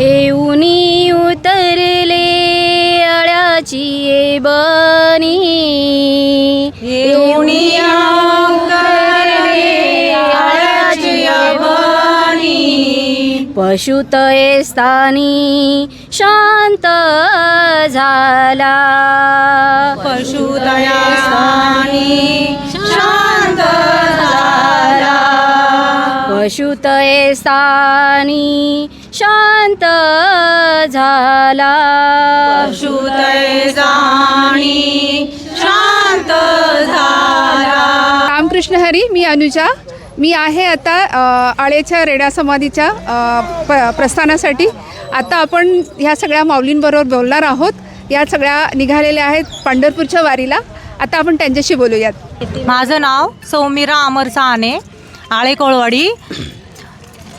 येऊनी उतरले आळ्याची बनी, येऊनी उतरले आळ्याची बनी, पशुतये स्थानी शांत झाला, पशुतया स्थानी शांत झाला, पशुतये स्थानी शांत झाला, पशुतये स्थानी शांत झाला. रामकृष्ण हरी. मी अनुजा. मी आहे आता आळेच्या रेडा समाधीच्या प्रस्थानासाठी. आता आपण ह्या सगळ्या माऊलींबरोबर बोलणार आहोत. या सगळ्या निघालेल्या आहेत पंढरपूरच्या वारीला. आता आपण त्यांच्याशी बोलूयात. माझं नाव सौमिरा अमर साने, आळे कोळवाडी.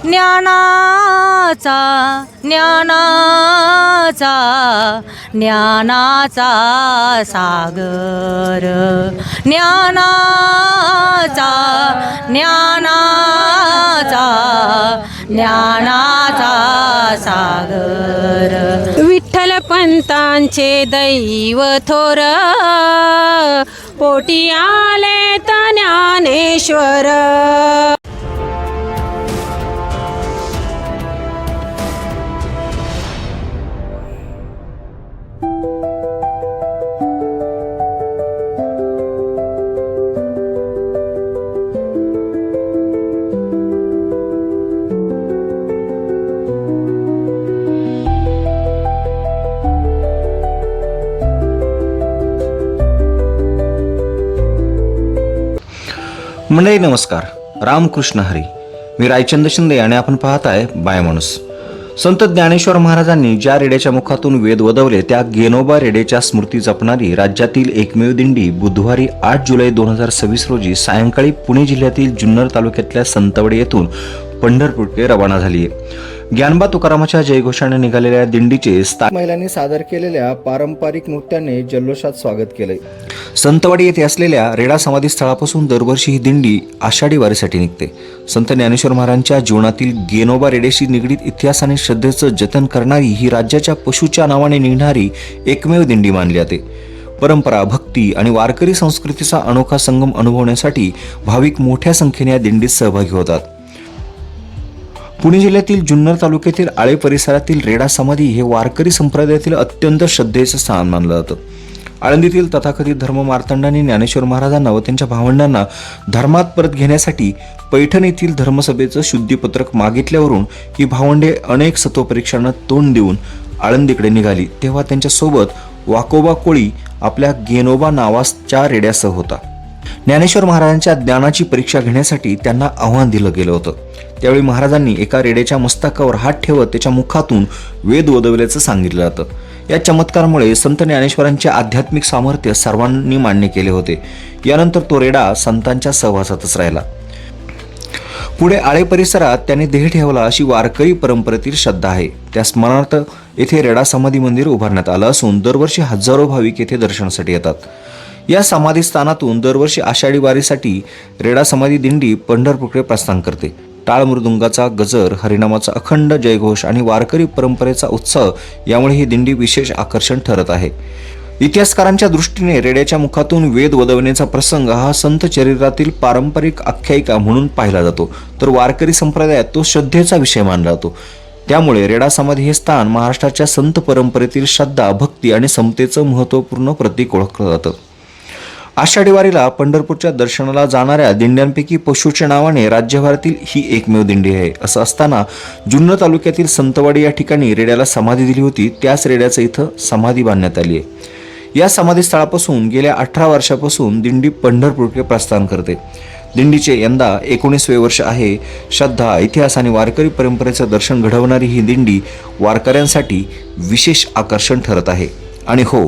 ज्ञानाचा ज्ञानाचा ज्ञानाचा सागर, ज्ञानाचा ज्ञानाचा ज्ञानाचा सागर. विठ्ठल पंतांचे दैव थोर, पोटी आले ज्ञानेश्वर. मंडळी नमस्कार. रामकृष्ण हरी. मी रायचंद शिंदे आणि आपण पाहत आहे बायमाणूस. संत ज्ञानेश्वर महाराजांनी ज्या रेड्याच्या मुखातून वेद वदवले त्या गेनोबा रेड्याच्या स्मृती जपणारी राज्यातील एकमेव दिंडी बुधवारी 8 जुलै 2026 रोजी सायंकाळी पुणे जिल्ह्यातील जुन्नर तालुक्यातल्या संतवडे येथून पंढरपूरकडे रवाना झाली आहे. ज्ञानबा तुकारामाच्या जयघोषाने निघालेल्या दिंडीचे स्थानिक महिलांनी सादर केलेल्या पारंपरिक नृत्याने जल्लोषात स्वागत केले. संतवाडी येथे असलेल्या रेडा समाधी स्थळापासून दरवर्षी ही दिंडी आषाढी वारीसाठी निघते. संत ज्ञानेश्वर महाराजांच्या जीवनातील गेनोबा रेड्याशी निगडीत इतिहास आणि श्रद्धेचं जतन करणारी ही राज्याच्या पशुच्या नावाने निघणारी एकमेव दिंडी मानली जाते. परंपरा, भक्ती आणि वारकरी संस्कृतीचा अनोखा संगम अनुभवण्यासाठी भाविक मोठ्या संख्येने या दिंडीत सहभागी होतात. पुणे जिल्ह्यातील जुन्नर तालुक्यातील आळे परिसरातील रेडा समाधी हे वारकरी संप्रदायातील अत्यंत श्रद्धेचं स्थान मानलं जातं. आळंदीतील तथाकथित धर्म मार्तंडांनी ज्ञानेश्वर महाराजांना व त्यांच्या भावंडांना धर्मात परत घेण्यासाठी पैठण येथील धर्मसभेचं शुद्धीपत्रक मागितल्यावरून ही भावंडे अनेक सत्वपरीक्षांना तोंड देऊन आळंदीकडे निघाली. तेव्हा त्यांच्यासोबत वाकोबा कोळी आपल्या गेनोबा नावाच्या रेड्यासह होता. ज्ञानेश्वर महाराजांच्या ज्ञानाची परीक्षा घेण्यासाठी त्यांना आव्हान दिलं गेलं होतं. त्यावेळी महाराजांनी एका रेड्याच्या मस्तकावर हात ठेवत त्याच्या मुखातून वेद वदवल्याचं सांगितलं जातं. या चमत्कारामुळे संत ज्ञानेश्वरांचे आध्यात्मिक सामर्थ्य सर्वांनी मान्य केले होते. यानंतर तो रेडा संतांच्या सहवासातच राहिला. पुढे आळे परिसरात त्याने देह ठेवला अशी वारकरी परंपरेतील श्रद्धा आहे. त्या स्मरणार्थ येथे रेडा समाधी मंदिर उभारण्यात आलं असून दरवर्षी हजारो भाविक येथे दर्शनासाठी येतात. या समाधी स्थानातून दरवर्षी आषाढी वारीसाठी रेडा समाधी दिंडी पंढरपूरकडे प्रस्थान करते. टाळ मृदुंगाचा गजर, हरिनामाचा अखंड जयघोष आणि वारकरी परंपरेचा उत्सव यामुळे ही दिंडी विशेष आकर्षण ठरत आहे. इतिहासकारांच्या दृष्टीने रेड्याच्या मुखातून वेद वदवण्याचा प्रसंग हा संत चरित्रातील पारंपरिक आख्यायिका म्हणून पाहिला जातो, तर वारकरी संप्रदायात तो श्रद्धेचा विषय मानला जातो. त्यामुळे रेडा समाधी हे स्थान महाराष्ट्राच्या संत परंपरेतील श्रद्धा, भक्ती आणि समतेचं महत्त्वपूर्ण प्रतीक ओळखलं जातं. आषाढी वारीला पंढरपूरच्या दर्शनाला जाणाऱ्या दिंड्यांपैकी पशुच्या नावाने राज्यभरातील ही एकमेव दिंडी आहे. असं असताना जुन्नर तालुक्यातील संतवाडी या ठिकाणी रेड्याला समाधी दिली होती. त्याच रेड्याचं इथं समाधी बांधण्यात आली आहे. या समाधी स्थळापासून गेल्या 18 वर्षापासून दिंडी पंढरपूरकडे प्रस्थान करते. दिंडीचे यंदा 19वे वर्ष आहे. श्रद्धा, इतिहास आणि वारकरी परंपरेचं दर्शन घडवणारी ही दिंडी वारकऱ्यांसाठी विशेष आकर्षण ठरत आहे. आणि हो,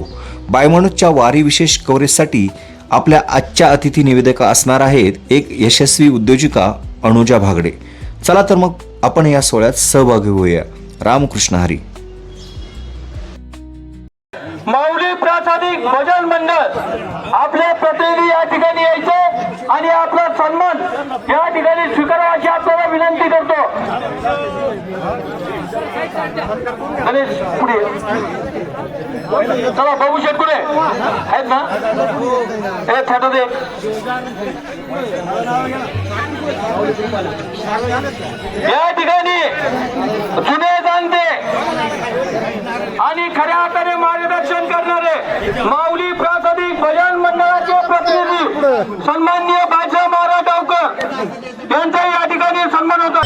बायमाणूसच्या वारी विशेष कव्हरेजसाठी आपल्या आजच्या अतिथी निवेदिका असणार आहेत एक यशस्वी उद्योजिका अनुजा भागडे. चला तर मग आपण या सोहळ्यात सहभागी होऊया. रामकृष्ण हरी. माऊली प्रासादिक भजन मंडळ आपले प्रतिनिधी या ठिकाणी यायचे आणि आपला सन्मान या ठिकाणी स्वीकारावा अशी आपल्याला विनंती करतो. गणेश पुढे चला. बाबू शेठ कुठे आहेत ना? हे छोटा दे. या ठिकाणी जुने जाणते आणि खऱ्या अर्थाने मार्गदर्शन करणारे माऊली प्रासादिक भजन मंडळाचे प्रतिनिधी सन्माननीय बादशाह महाराज गावकर यांचा या ठिकाणी सन्मान होता.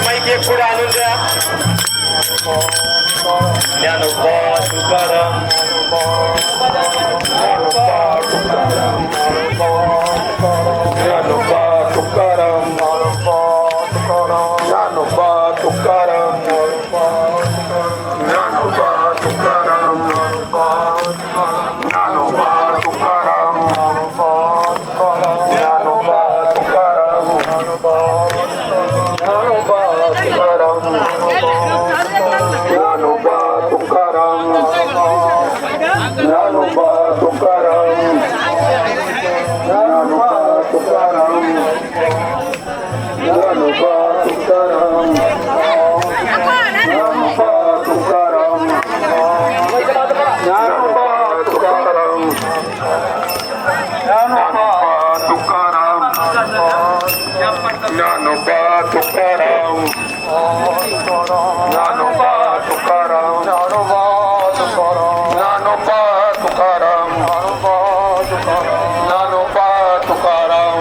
माईक एक पुढे आणून द्या. ज्ञानोबा तुकाराम ज्ञानोबा तुकाराम ज्ञानोबा तुकाराम ज्ञानोबा तुकाराम ज्ञानोबा तुकाराम ज्ञानोबा तुकाराम ज्ञानोबा तुकाराम ज्ञानोबा तुकाराम ज्ञानोबा तुकाराम ज्ञानोबा तुकाराम ज्ञानोबा तुकाराम ज्ञानोबा तुकाराम ज्ञानोबा तुकाराम ज्ञानोबा तुकाराम ज्ञानोबा तुकाराम ज्ञानोबा तुकाराम ज्ञानोबा तुकाराम ज्ञानोबा तुकाराम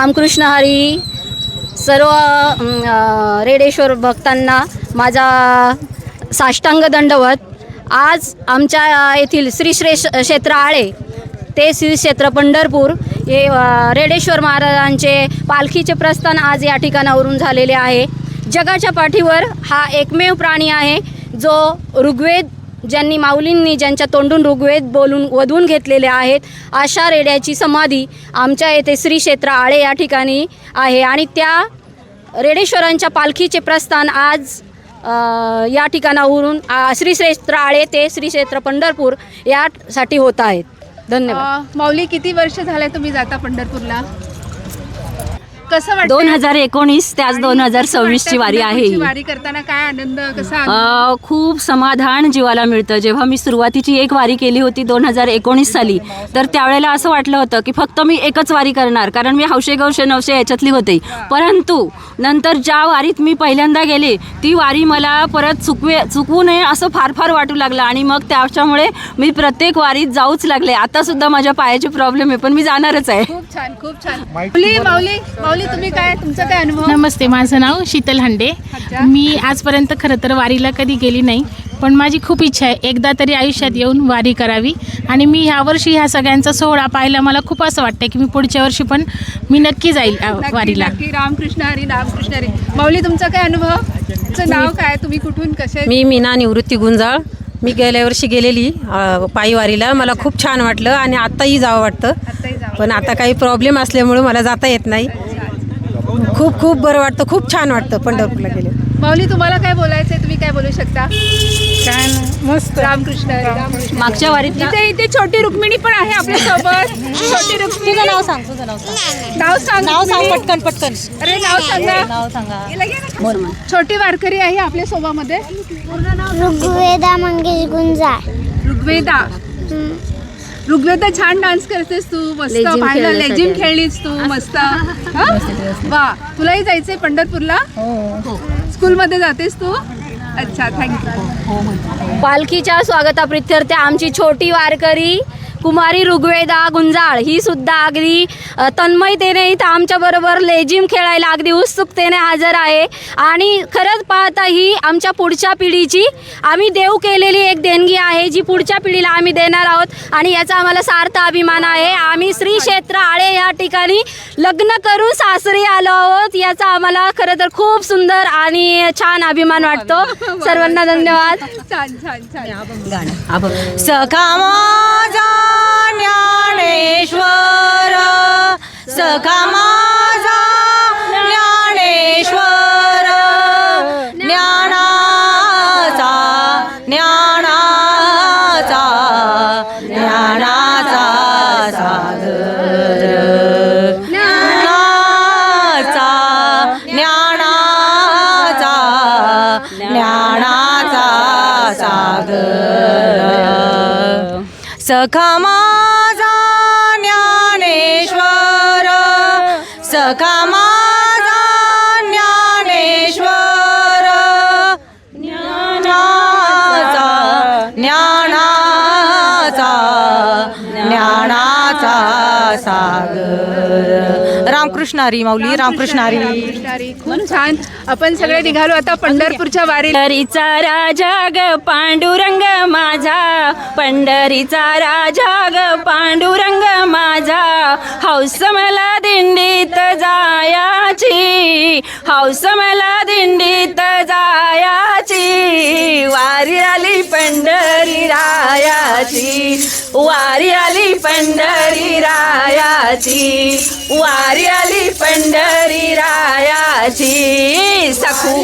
रामकृष्ण हरी. सर्व रेडेश्वर भक्तांना माझा साष्टांग दंडवत. आज आमच्या येथील श्री क्षेत्र आळे ते श्री क्षेत्र पंढरपूर हे रेडेश्वर महाराजांचे पालखीचे प्रस्थान आज या ठिकाणावरून झालेले आहे. जगाच्या पाठीवर हा एकमेव प्राणी आहे जो ऋग्वेद ज्यांनी माऊलींनी ज्यांच्या तोंडून ऋग्वेद बोलून वधवून घेतलेले आहेत. अशा रेड्याची समाधी आमच्या येथे श्री क्षेत्र आळे या ठिकाणी आहे आणि त्या रेडेश्वरांच्या पालखीचे प्रस्थान आज या ठिकाणावरून श्री क्षेत्र आळे ते श्री क्षेत्र पंढरपूर यासाठी होत आहेत. धन्यवाद. माऊली, किती वर्ष झाले तुम्ही जाता पंढरपूरला? कसं वाटतं? 2019 ते आज 2026ची वारी आहे ही. वारी करताना काय आनंद, कसा खूप समाधान जीवाला मिळतं. जेव्हा मी सुरुवातीची एक वारी केली होती 2019 साली, तर त्यावेळेला असं वाटलं होतं की फक्त मी एकच वारी करणार, कारण मी हौशे गौशे नवशे याच्यातली होते. परंतु नंतर ज्या वारीत मी पहिल्यांदा गेले ती वारी मला परत चुकवू नये असं फार फार वाटू लागलं आणि मग त्याच्यामुळे मी प्रत्येक वारीत जाऊच लागले. आतासुद्धा माझ्या पायाचे प्रॉब्लेम आहे पण मी जाणारच आहे. खूप छान, खूप छान. माऊली तुम्ही काय, तुमचा काय अनुभव? नमस्ते, माझं नाव शीतल हांडे. मी आजपर्यंत खरं तर वारीला कधी गेली नाही, पण माझी खूप इच्छा आहे एकदा तरी आयुष्यात येऊन वारी करावी. आणि मी ह्यावर्षी ह्या सगळ्यांचा सोहळा पाहायला मला खूप असं वाटतं की मी पुढच्या वर्षी पण मी नक्की जाईल वारीला. नक्की. रामकृष्ण हरी, रामकृष्ण हरी. माऊली, तुमचा काय अनुभव? तुमचं नाव काय, तुम्ही कुठून, कसे? मी मीना निवृत्ती गुंजाळ. मी गेल्या वर्षी गेलेली पायी वारीला. मला खूप छान वाटलं आणि आत्ताही जावं वाटतं, पण आता काही प्रॉब्लेम असल्यामुळे मला जाता येत नाही. खूप खूप बरं वाटतं, खूप छान वाटतं पंढरपूरला गेले. माऊली, तुम्हाला काय बोलायचं आहे? तुम्ही काय बोलू शकता? काय मस्त. रामकृष्ण हरी, रामकृष्ण. मागच्या वारीत इथे छोटी रुक्मिणी पण आहे आपल्या सोबत. छोटी रुक्मिणी, नाव सांग. नाव सांग पटकन. अरे नाव सांगा. छोटी वारकरी आहे आपल्या सोबामध्ये. ऋग्वेदा मंगेश गुंजाळ. ऋग्वेदा, छान डान्स करतेस तू, मस्त. पाहिलं, लेझिम खेळलीस तू, मस्त. वा, तुलाही जायचंय पंढरपूरला? स्कूलमध्ये जातेस तू? अच्छा, थँक्यू. पालखीच्या स्वागताप्रित्यर्थ आमची छोटी वारकरी कुमारी ऋग्वेदा गुंजाळ ही सुद्धा अगदी तन्मयतेने इथं आमच्याबरोबर लेझिम खेळायला अगदी उत्सुकतेने हजर आहे. आणि खरंच पाहता ही आमच्या पुढच्या पिढीची आम्ही देव केलेली एक देणगी आहे जी पुढच्या पिढीला आम्ही देणार आहोत आणि याचा आम्हाला सार्थ अभिमान आहे. आम्ही श्री क्षेत्र आळे या ठिकाणी लग्न करून सासरी आलो आहोत, याचा आम्हाला खरं तर खूप सुंदर आणि छान अभिमान वाटतो. सर्वांना धन्यवाद. छान छान छान. सखा माझा ज्ञानेश्वर, सखा माझा ज्ञानेश्वर, ज्ञानाचा सागर, ज्ञानाचा सागर. सखा माझा ज्ञानेश्वर, सखा माझा ज्ञानेश्वर, ज्ञानाचा सागर. रामकृष्ण हरी माऊली, रामकृष्ण हरी. खूप छान. आपण सगळे निघालो आता पंढरपूरच्या वारीला. पंढरीचा राजा ग पांडुरंग माझा, पंढरीचा राजा ग पांडुरंग माझा, हौस मला दिंडीत जायाची, हौस मला दिंडीत जायाची, वारी आली पंढरी रायाची, वारी आली पंढरी रायाची, वारी आली पंढरी रायाची, सखू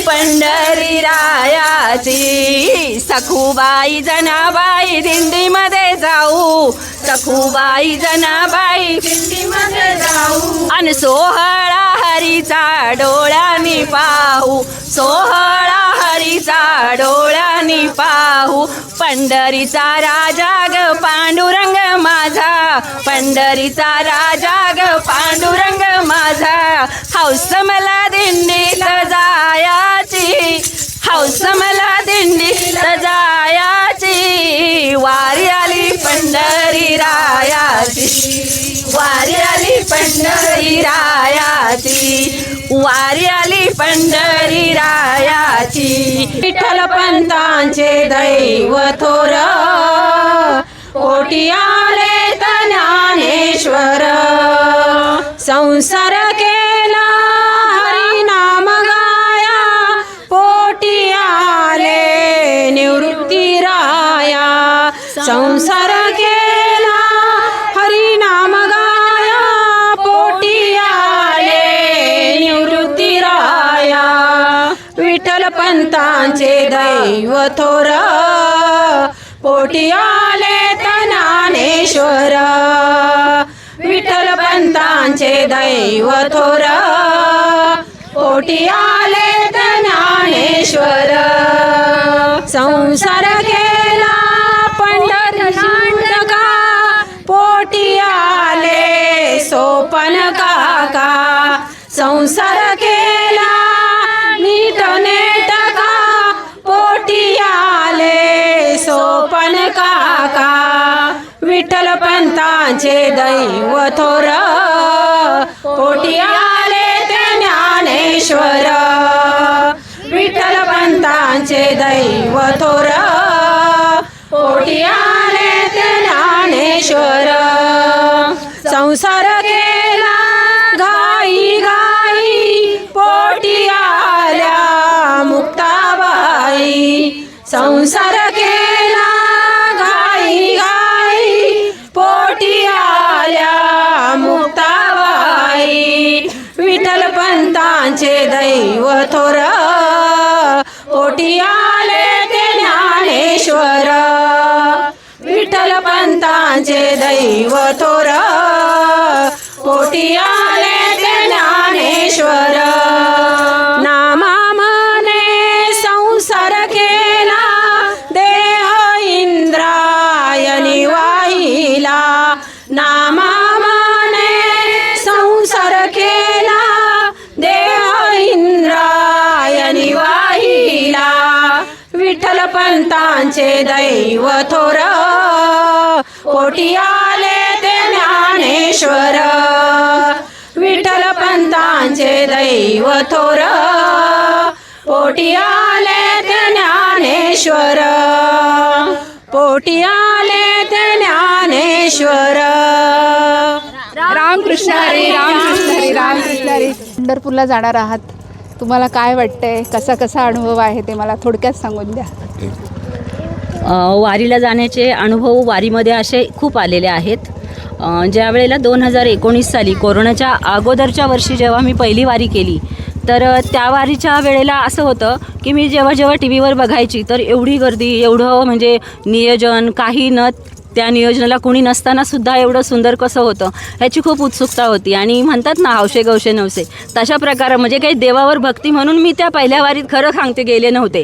पंढरी रायाची, सखूबाई जनाबाई दिंडीमध्ये जाऊ, सखूबाई जनाबाई दिंडीमध्ये जाऊ, अन सोहळा हरीचा डोळ्यांनी पाहू, सोहळा हरीचा डोळ्यांनी पाहू, पंढरीचा राजा ग पांडुरंग माझा, पंढरीचा राजा ग पांडुरंग माझा, हौस मला दिंडीत जायाची, हौस मला दिंडीत जायाची, वारी आली पंढरी रायाची, वारी आली पंढरी रायाची, वारी आली पंढरी रायाची. विठ्ठल पंतांचे दैव थोर, पोटी आले ज्ञानेश्वर. संसार केला हरिनाम गाया, पोटी आले निवृत्ती राया. संसार केला हरिनाम गाया, पोटी आले निवृत्ती राया. विठ्ठल पंतांचे दैव थोर, पोटी आले ज्ञानेश्वर. विठ्ठल पंतांचे दैव थोर, पोटी आले ज्ञानेश्वर. संसार केला पंढरनाटका, पोटी आले सोपन काका. संसार केला नीट नेटका, पोटी आले सोपन काका. विठ्ठल पंतांचे दैव थोर, पोटी आले ज्ञानेश्वर. विठ्ठल पंतांचे दैव थोर, पोटी आले ज्ञानेश्वर. संसार केला घाई घाई, पोटी आल्या मुक्ताबाई. संसार केला घाई घाई, पोटी आल्या मुक्ताबाई. विठ्ठल पंतांचे दैव थोर, पोटी आले ज्ञानेश्वर. विठ्ठल पंतांचे दैव थोर, पोटी आले ज्ञानेश्वर. नामा मने संसार केला, देह इंद्रायणी वाहिला. नामा मने संसार केला, देह इंद्रायणी वाहिला. विठ्ठल पंतांचे दैव थोर, पोटी आले ज्ञानेश्वर. विठ्ठल पंतांचे दैव थोर, पोटी आले ज्ञानेश्वर. पोटी आले ज्ञानेश्वर. रामकृष्ण हरी, रामकृष्ण हरी, रामकृष्ण हरी. पंढरपूरला जाणार आहात, तुम्हाला काय वाटतंय, कसा कसा अनुभव आहे ते मला थोडक्यात सांगून द्या. वारीला जाण्याचे अनुभव वारीमध्ये असे खूप आलेले आहेत. ज्या वेळेला 2019 साली कोरोनाच्या अगोदरच्या वर्षी जेव्हा मी पहिली वारी केली, तर त्या वारीच्या वेळेला असं होतं की मी जेव्हा टी व्हीवर बघायची तर एवढी गर्दी, एवढं म्हणजे नियोजन, काही न त्या नियोजनाला कोणी नसतानासुद्धा एवढं सुंदर कसं होतं ह्याची खूप उत्सुकता होती. आणि म्हणतात ना हौशे गौशे नवसे, तशा प्रकारे म्हणजे काही देवावर भक्ती म्हणून मी त्या पहिल्या वारीत खरं सांगते गेले नव्हते.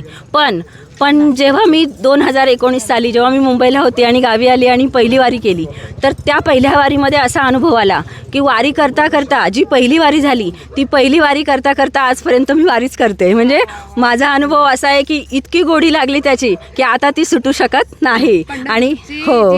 पण जेव्हा मी 2019 साली जेव्हा मी मुंबईला होते आणि गावी आली आणि पहिली वारी केली, तर त्या पहिल्या वारीमध्ये असा अनुभव आला की वारी करता करता जी पहिली वारी झाली ती पहिली वारी करता करता आजपर्यंत मी वारीच करते. म्हणजे माझा अनुभव असा आहे की इतकी गोडी लागली त्याची की आता ती सुटू शकत नाही. आणि हो,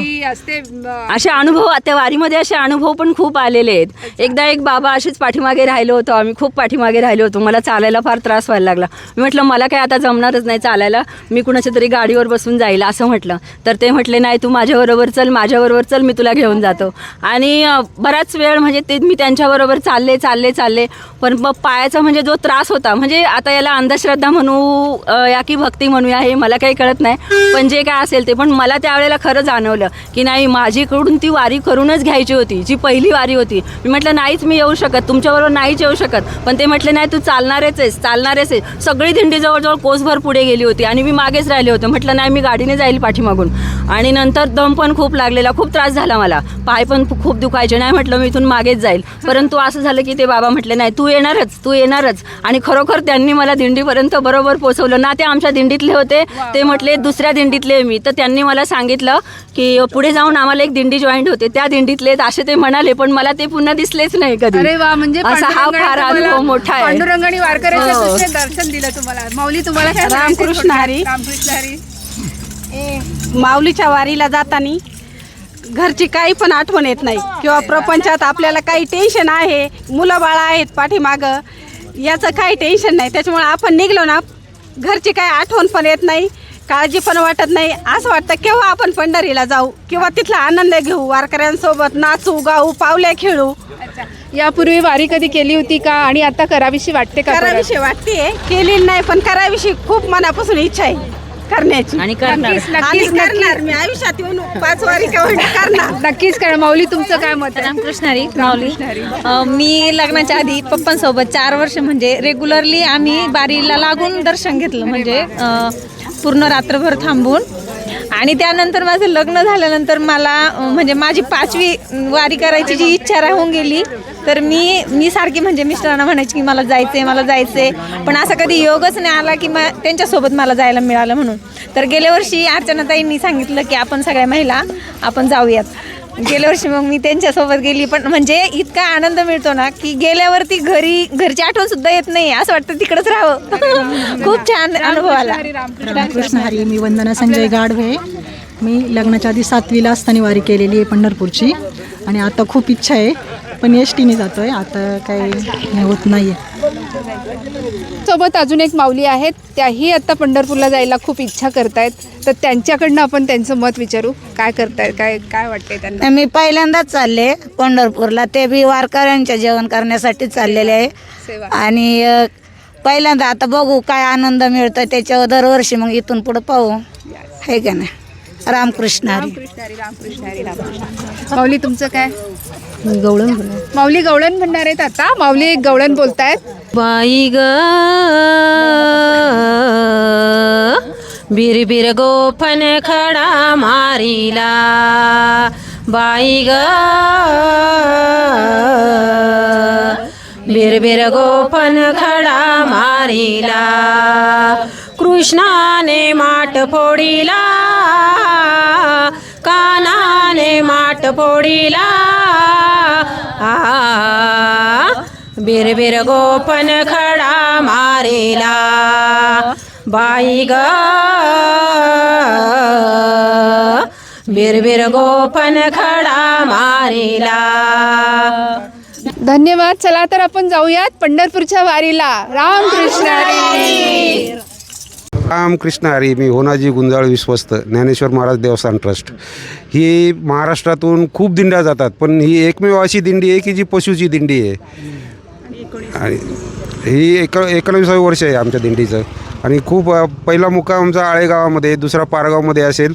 असे अनुभव त्या वारीमध्ये असे अनुभव पण खूप आलेले आहेत. एकदा एक बाबा असेच पाठीमागे राहिलो होतो, आम्ही खूप पाठीमागे राहिलो होतो. मला चालायला फार त्रास व्हायला लागला. मी म्हटलं मला काय आता जमणारच नाही चालायला, मी कुणाच्या तरी गाडीवर बसून जाईल असं म्हटलं. तर ते म्हटले नाही तू माझ्याबरोबर चल, मी तुला घेऊन जातो. आणि बराच वेळ म्हणजे ते मी त्यांच्याबरोबर चालले. पण मग पायाचा म्हणजे जो त्रास होता, म्हणजे आता याला अंधश्रद्धा म्हणू या की भक्ती म्हणूया हे मला काही कळत नाही, पण जे काय असेल ते. पण मला त्यावेळेला खरं जाणवलं की नाही, माझीकडून ती वारी करूनच घ्यायची होती, जी पहिली वारी होती. मी म्हटलं नाहीच मी येऊ शकत, तुमच्याबरोबर नाहीच येऊ शकत. पण ते म्हटले नाही तू चालणारच आहेस. सगळी दिंडी जवळजवळ कोसभर पुढे गेली होती आणि मी मागेच राहिले होते. म्हटलं नाही मी गाडीने जाईल पाठीमागून. आणि नंतर दम पण खूप लागलेला, खूप त्रास झाला मला, पाय पण खूप दुखायचे. नाही म्हटलं मी इथून मागेच जाईल. परंतु असं झालं की ते बाबा म्हटले नाही तू येणारच. आणि खरोखर त्यांनी मला दिंडीपर्यंत बरोबर पोहोचवलं ना. ते आमच्या दिंडीतले होते, ते म्हटले दुसऱ्या दिंडीतले मी. तर त्यांनी मला सांगितलं की पुढे जाऊन आम्हाला एक दिंडी जॉईंट होते, त्या दिंडीतले असे ते म्हणाले. पण मला ते पुन्हा दिसलेच नाही कधी. अरे वा, म्हणजे असा हा फार अनुभव मोठा आहे. पांडुरंगाने वारकऱ्याचं दर्शन दिलं तुम्हाला. माऊली तुम्हाला काय रामकृष्ण हरी. रामकृष्ण हरी. माऊलीच्या वारीला जाताना घरची काही पण आठवण येत नाही किंवा प्रपंचात आपल्याला काही टेन्शन आहे, मुलं बाळा आहेत पाठीमागं, याचं काही टेन्शन नाही. त्याच्यामुळे आपण निघलो ना, घरची काही आठवण पण येत नाही, काळजी पण वाटत नाही. असं वाटतं केव्हा आपण पंढरीला जाऊ किंवा तिथला आनंद घेऊ, वारकऱ्यांसोबत नाचू गाऊ, पावल्या खेळू. यापूर्वी वारी कधी केली होती का आणि आता करावीशी वाटते का? कराविषयी वाटते, केलेली नाही पण कराविषयी खूप मनापासून इच्छा आहे करण्याची आणि करणार. आणि करणार. मी आयुष्यात येऊन 5 वारी करणार. नक्कीच करा. माऊली तुमचं काय मत आहे? रामकृष्णारी माऊली. मी लग्नाच्या आधी पप्पांसोबत 4 वर्ष म्हणजे रेग्युलरली आम्ही बारीला लागून दर्शन घेतलं, म्हणजे पूर्ण रात्रभर थांबून. आणि त्यानंतर माझं लग्न झाल्यानंतर मला म्हणजे माझी 5वी वारी करायची जी इच्छा राहून गेली. तर मी सारखी म्हणजे मिस्टरांना म्हणायची की मला जायचे, पण असा कधी योगच नाही आला की त्यांच्यासोबत मला जायला मिळालं म्हणून. तर गेल्या वर्षी अर्चनाताईंनी सांगितलं की आपण सगळ्या महिला आपण जाऊयात. गेल्या वर्षी मग मी त्यांच्यासोबत गेली, पण म्हणजे इतका आनंद मिळतो ना की गेल्यावरती घरची आठवण सुद्धा येत नाही, असं वाटतं तिकडंच राहावं. खूप छान अनुभव आला. रामकृष्ण हरी. मी वंदना संजय गाढवे. मी लग्नाच्या आधी 7वीला असताना वारी केलेली आहे पंढरपूरची, आणि आता खूप इच्छा आहे पण एसटीने जातो आहे, आता काही होत नाही आहे. सोबत अजून एक माऊली आहेत, त्याही आता पंढरपूरला जायला खूप इच्छा करतायत. तर त्यांच्याकडनं आपण त्यांचं मत विचारू. काय करतायत, काय वाटतंय त्यांना? मी पहिल्यांदाच चालले पंढरपूरला, ते बी वारकऱ्यांच्या जेवण करण्यासाठी चाललेले आहे. आणि पहिल्यांदा आता बघू काय आनंद मिळतो त्याच्यावर. दरवर्षी मग इथून पुढं पाहू, आहे का नाही. रामकृष्ण हरी. माऊली तुमचं काय? गवळण. माऊली गवळण म्हणणार आहेत आता. माऊली गवळण बोलतायत. बाई ग बिरबिर गोफन खडा मारिला, बाई ग बिरबिर गोफन खडा मारिला, कृष्णाने माठ फोडिला, कानाने माठ फोडिला, बिरबिर गोपन खडा मारिला, बाई ग बिरबिर गोपन खडा मारिला. धन्यवाद. चला तर आपण जाऊयात पंढरपूरच्या वारीला. रामकृष्ण हरी. रामकृष्ण हरी. मी होनाजी गुंजाळ विश्वस्त, ज्ञानेश्वर महाराज देवस्थान ट्रस्ट. ही महाराष्ट्रातून खूप दिंड्या जातात, पण ही एकमेव अशी दिंडी आहे की जी पशुची दिंडी आहे. आणि ही 19वे वर्ष आहे आमच्या दिंडीचं. आणि खूप पहिला मुक्काम आमचा आळेगावामध्ये, दुसरा पारगावमध्ये असेल.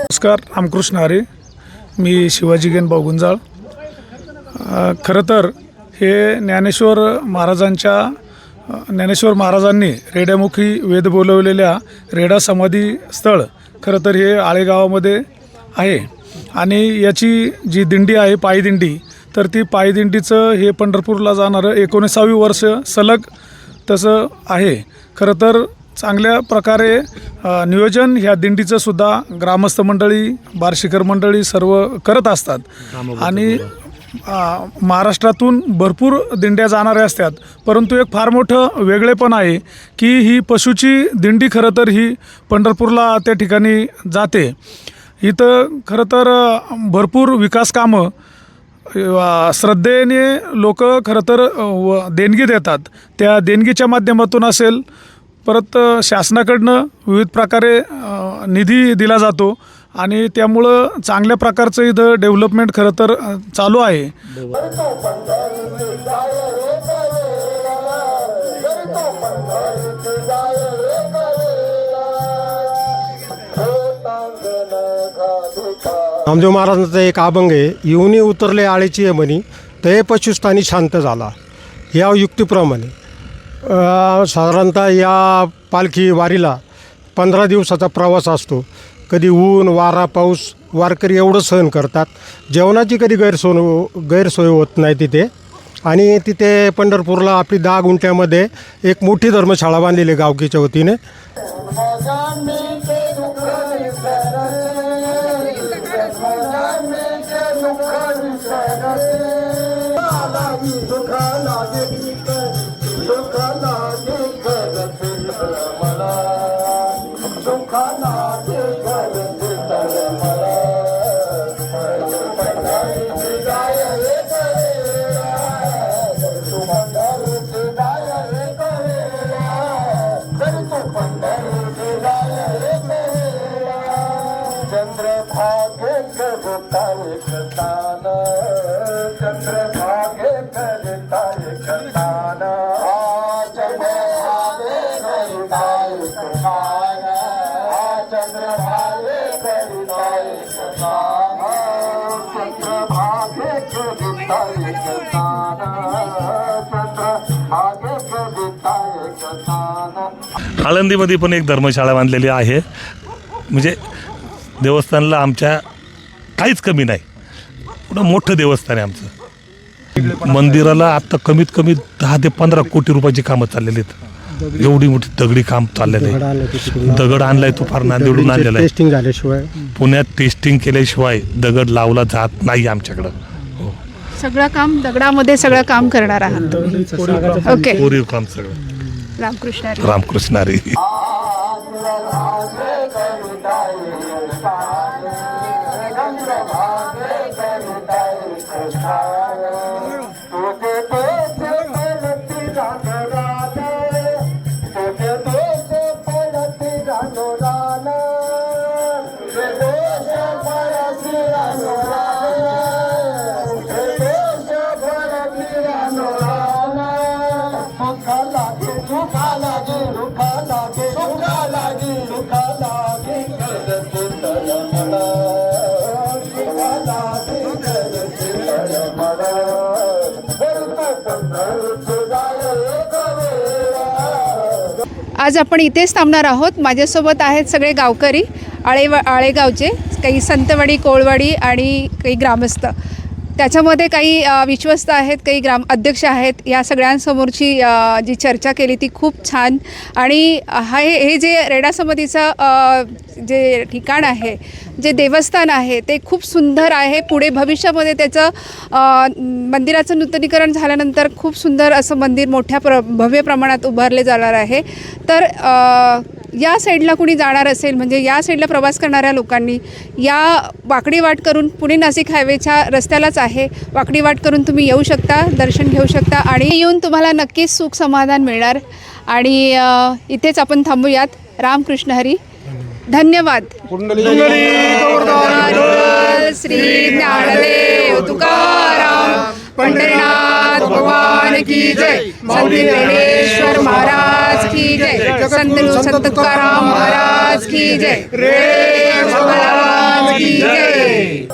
नमस्कार. रामकृष्ण हरी. मी शिवाजी गेनभाऊ गुंजाळ. खरं तर हे ज्ञानेश्वर महाराजांच्या ज्ञानेश्वर महाराजांनी रेड्यामुखी वेद बोलवलेल्या रेडा समाधी स्थळ खरं तर हे आळे गावामध्ये आहे. आणि याची जी दिंडी आहे पायदिंडी, तर ती पायदिंडीचं हे पंढरपूरला जाणारं 19वे वर्ष सलग तसं आहे. खरं तर चांगल्या प्रकारे नियोजन ह्या दिंडीचं सुद्धा ग्रामस्थ मंडळी, बार्शीकर मंडळी सर्व करत असतात. आणि महाराष्ट्रातून भरपूर दिंड्या जाणाऱ्या असतात, परंतु एक फार मोठं वेगळेपण आहे की ही पशुची दिंडी खरं तर ही पंढरपूरला त्या ठिकाणी जाते. इथं खरं तर भरपूर विकास कामं श्रद्धेने लोक खरं तर देणगी देतात. त्या देणगीच्या माध्यमातून असेल, परत शासनाकडनं विविध प्रकारे निधी दिला जातो आणि त्यामुळं चांगल्या प्रकारचं इथं डेव्हलपमेंट खरं तर चालू आहे. नामदेव महाराजांचा एक अभंग आहे, येऊनी उतरले आळेची म्हणी ते पशुस्थानी शांत झाला. या युक्तीप्रमाणे साधारणतः या पालखी वारीला 15 दिवसाचा प्रवास असतो. कधी ऊन, वारा, पाऊस वारकरी एवढं सहन करतात. जेवणाची कधी गैरसोय होत नाही तिथे. आणि तिथे पंढरपूरला आपली 10 गुंठ्यामध्ये एक मोठी धर्मशाळा बांधलेली आहे गावकीच्या वतीने. आळंदीमध्ये पण एक धर्मशाळा बांधलेली आहे. म्हणजे देवस्थानला आमच्या काहीच कमी नाही. पुढं मोठं देवस्थान आहे आमचं. मंदिराला आत्ता कमीत कमी 10 ते 15 कोटी रुपयाची कामं चाललेली आहेत. एवढी मोठी दगडी काम चाललेलं आहे. दगड आणलाय तो फार नांदेडून आणलेला आहे. टेस्टिंग झाल्याशिवाय, पुण्यात टेस्टिंग केल्याशिवाय दगड लावला जात नाही आमच्याकडं. सगळं काम दगडामध्ये सगळं काम करणार आहात. ओके, कोरीव काम सगळं. रामकृष्ण हरी. रामकृष्ण हरी. आज आपण इथेच थांबणार आहोत. माझ्यासोबत आहेत सगळे गावकरी, आळेगावचे, काही संतवाडी, कोळवाडी आणि काही ग्रामस्थ. त्याच्यामध्ये काही विश्वस्त आहेत, काही ग्राम अध्यक्ष आहेत. या सगळ्यांसमोरची जी चर्चा केली ती खूप छान. आणि हे जे रेडा समाधीचं जे ठिकाण आहे, जे देवस्थान आहे, ते खूप सुंदर आहे. पुढे भविष्यामध्ये त्याचं मंदिराचं नूतनीकरण झाल्यानंतर खूप सुंदर असं मंदिर मोठ्या भव्य प्रमाणात उभारले जाणार आहे. तर या साईडला कुणी जाणार असेल, म्हणजे या साईडला प्रवास करणाऱ्या लोकांनी या वाकडी वाट करून, पुणे नाशिक हायवेच्या रस्त्यालाच आहे, वाकडी वाट करून तुम्ही येऊ शकता, दर्शन घेऊ शकता आणि येऊन तुम्हाला नक्कीच सुख समाधान मिळणार. आणि इथेच आपण थांबूयात. रामकृष्ण हरी. धन्यवाद. श्री ज्ञानदेव तुकाराम पंढरीनाथ भगवान की जय. संत ज्ञानेश्वर महाराज की जय. संत तुकाराम महाराज की जय. महाराज की जय.